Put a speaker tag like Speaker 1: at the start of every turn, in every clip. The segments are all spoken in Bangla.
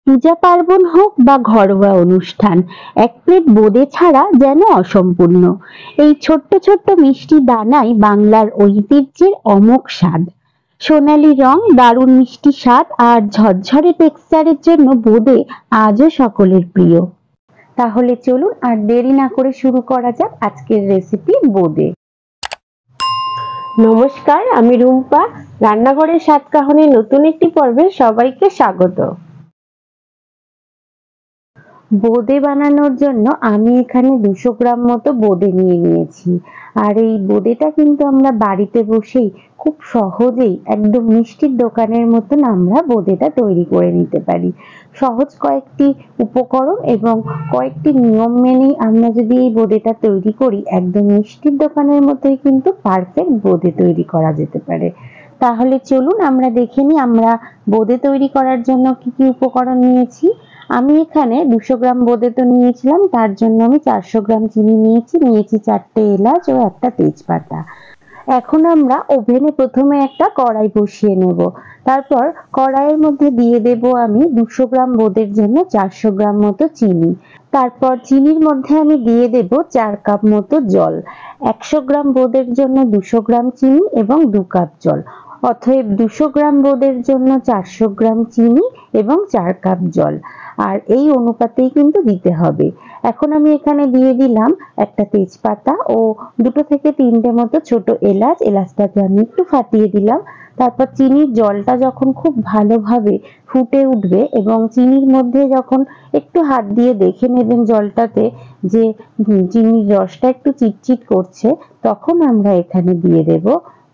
Speaker 1: পূজা পার্বণ হোক বা ঘরোয়া অনুষ্ঠান, এক প্লেট বোঁদে ছাড়া যেন অসম্পূর্ণ। এই ছোট্ট ছোট্ট মিষ্টি দানাই বাংলার ঐতিহ্যের অমোঘ স্বাদ। সোনালী রং, দারুণ মিষ্টি স্বাদ আর ঝরঝরে টেক্সচারের জন্য বোঁদে আজও সকলের প্রিয়। তাহলে চলুন আর দেরি না করে শুরু করা যাক আজকের রেসিপি বোঁদে।
Speaker 2: নমস্কার, আমি রুম্পা। রান্নাঘরের স্বাদ কাহনের নতুন একটি পর্বে সবাইকে স্বাগত।
Speaker 1: বোঁদে বানানোর জন্য আমি এখানে 200 গ্রাম মতো বোঁদে নিয়ে নিয়েছি। আর এই বোঁদেটা কিন্তু আমরা বাড়িতে বসেই খুব সহজেই একদম মিষ্টির দোকানের মতন আমরা বোঁদেটা তৈরি করে নিতে পারি। সহজ কয়েকটি উপকরণ এবং কয়েকটি নিয়ম মেনেই আমরা যদি এই বোঁদেটা তৈরি করি, একদম মিষ্টির দোকানের মতোই কিন্তু পারফেক্ট বোঁদে তৈরি করা যেতে পারে। তাহলে চলুন আমরা দেখে নিই আমরা বোঁদে তৈরি করার জন্য কি কি উপকরণ নিয়েছি। আমি এখানে 200 গ্রাম বোঁদে তো নিয়েছিলাম, তার জন্য আমি 400 গ্রাম চিনি নিয়েছি, 4টে এলাচ ও একটা তেজপাতা। এখন আমরা ওভেনে প্রথমে একটা কড়াই বসিয়ে নেব। তারপর কড়াইয়ের মধ্যে দিয়ে দেব আমি 200 গ্রাম বোঁদের জন্য 400 গ্রাম মতো চিনি। তারপর চিনির মধ্যে আমি দিয়ে দেব 4 কাপ মতো জল। 100 গ্রাম বোঁদের জন্য 200 গ্রাম চিনি এবং 2 কাপ জল। অতএব 200 গ্রাম বোঁদের জন্য 400 গ্রাম চিনি এবং 4 কাপ জল। আর এই অনুপাতেই কিন্তু দিতে হবে। এখন আমি এখানে দিয়ে দিলাম একটা তেজপাতা ও 2 থেকে 3টে মতো ছোট এলাচ। এলাচটাকে আমি একটু ফাটিয়ে দিলাম। তারপর চিনির জলটা যখন খুব ভালোভাবে ফুটে উঠবে এবং চিনির মধ্যে যখন একটু হাত দিয়ে দেখে নেবেন জলটাতে যে চিনির রসটা একটু চিটচিট করছে, তখন আমরা এখানে দিয়ে দেব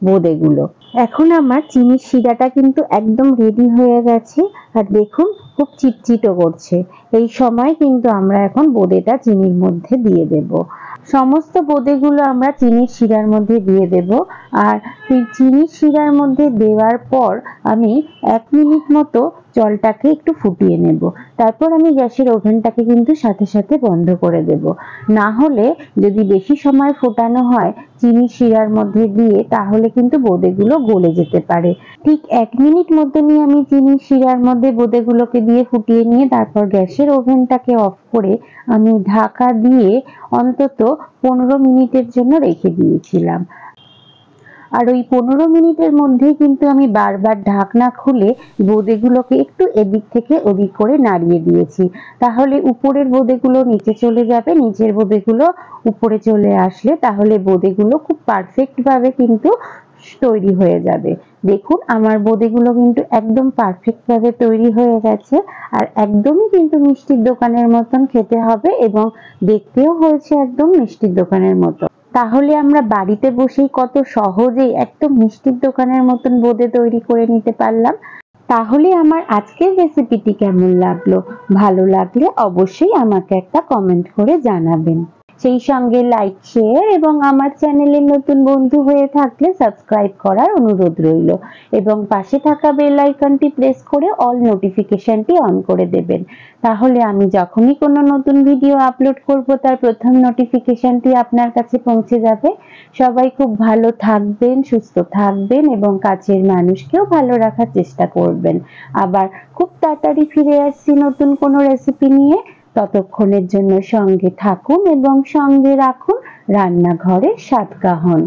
Speaker 1: বোঁদেগুলো। এখন আমার চিনির শিরাটা কিন্তু একদম রেডি হয়ে গেছে। আর দেখুন খুব চিটচিটও করছে। এই সময় কিন্তু আমরা এখন বোঁদেটা চিনির মধ্যে দিয়ে দেব। সমস্ত বোঁদেগুলো আমরা চিনির শিরার মধ্যে দিয়ে দেব। আর এই চিনির শিরার মধ্যে দেওয়ার পর আমি 1 মিনিট মতো জলটাকে একটু ফুটিয়ে নেব। তারপর আমি গ্যাসের ওভেনটাকে কিন্তু সাথে সাথে বন্ধ করে দেব। না হলে যদি বেশি সময় ফোটানো হয় চিনির শিরার মধ্যে দিয়ে, তাহলে কিন্তু বোঁদেগুলো গলে যেতে পারে। ঠিক 1 মিনিট মতনই আমি চিনির শিরার মধ্যে বোঁদেগুলোকে দিয়ে ফুটিয়ে নিয়ে তারপর গ্যাসের ওভেনটাকে অফ করে আমি ঢাকা দিয়ে অন্তত 15 মিনিটের জন্য রেখে দিয়েছিলাম। আর ওই 15 মিনিটের মধ্যেই কিন্তু আমি বারবার ঢাকনা খুলে বোঁদেগুলোকে একটু এদিক থেকে ওদিক করে নাড়িয়ে দিয়েছি। তাহলে উপরের বোঁদেগুলো নিচে চলে যাবে, নিচের বোঁদেগুলো উপরে চলে আসলে তাহলে বোঁদেগুলো খুব পারফেক্ট ভাবে কিন্তু তৈরি হয়ে যাবে। দেখুন আমার বোঁদেগুলো কিন্তু একদম পারফেক্ট ভাবে তৈরি হয়ে গেছে। আর একদমই কিন্তু মিষ্টির দোকানের মতন খেতে হবে এবং দেখতেও হয়েছে একদম মিষ্টির দোকানের মতো। তাহলে আমরা বাড়িতে বসেই কত সহজেই একদম মিষ্টির দোকানের মতন বোঁদে তৈরি করে নিতে পারলাম। তাহলে আমার আজকের রেসিপিটি কেমন লাগলো? ভালো লাগলে অবশ্যই আমাকে একটা কমেন্ট করে জানাবেন। সেই সঙ্গে লাইক, শেয়ার এবং আমার চ্যানেলের নতুন বন্ধু হয়ে থাকলে সাবস্ক্রাইব করার অনুরোধ রইল এবং পাশে থাকা বেল আইকনটি প্রেস করে অল নোটিফিকেশনটি অন করে দেবেন। তাহলে আমি যখনই কোনো নতুন ভিডিও আপলোড করব তার প্রথম নোটিফিকেশনটি আপনার কাছে পৌঁছে যাবে। সবাই খুব ভালো থাকবেন, সুস্থ থাকবেন এবং কাছের মানুষকেও ভালো রাখার চেষ্টা করবেন। আবার খুব তাড়াতাড়ি ফিরে আসছি নতুন কোনো রেসিপি নিয়ে। ততক্ষণের জন্য সঙ্গে থাকুন এবং সঙ্গে রাখুন রান্নাঘরের স্বাদ কাহন।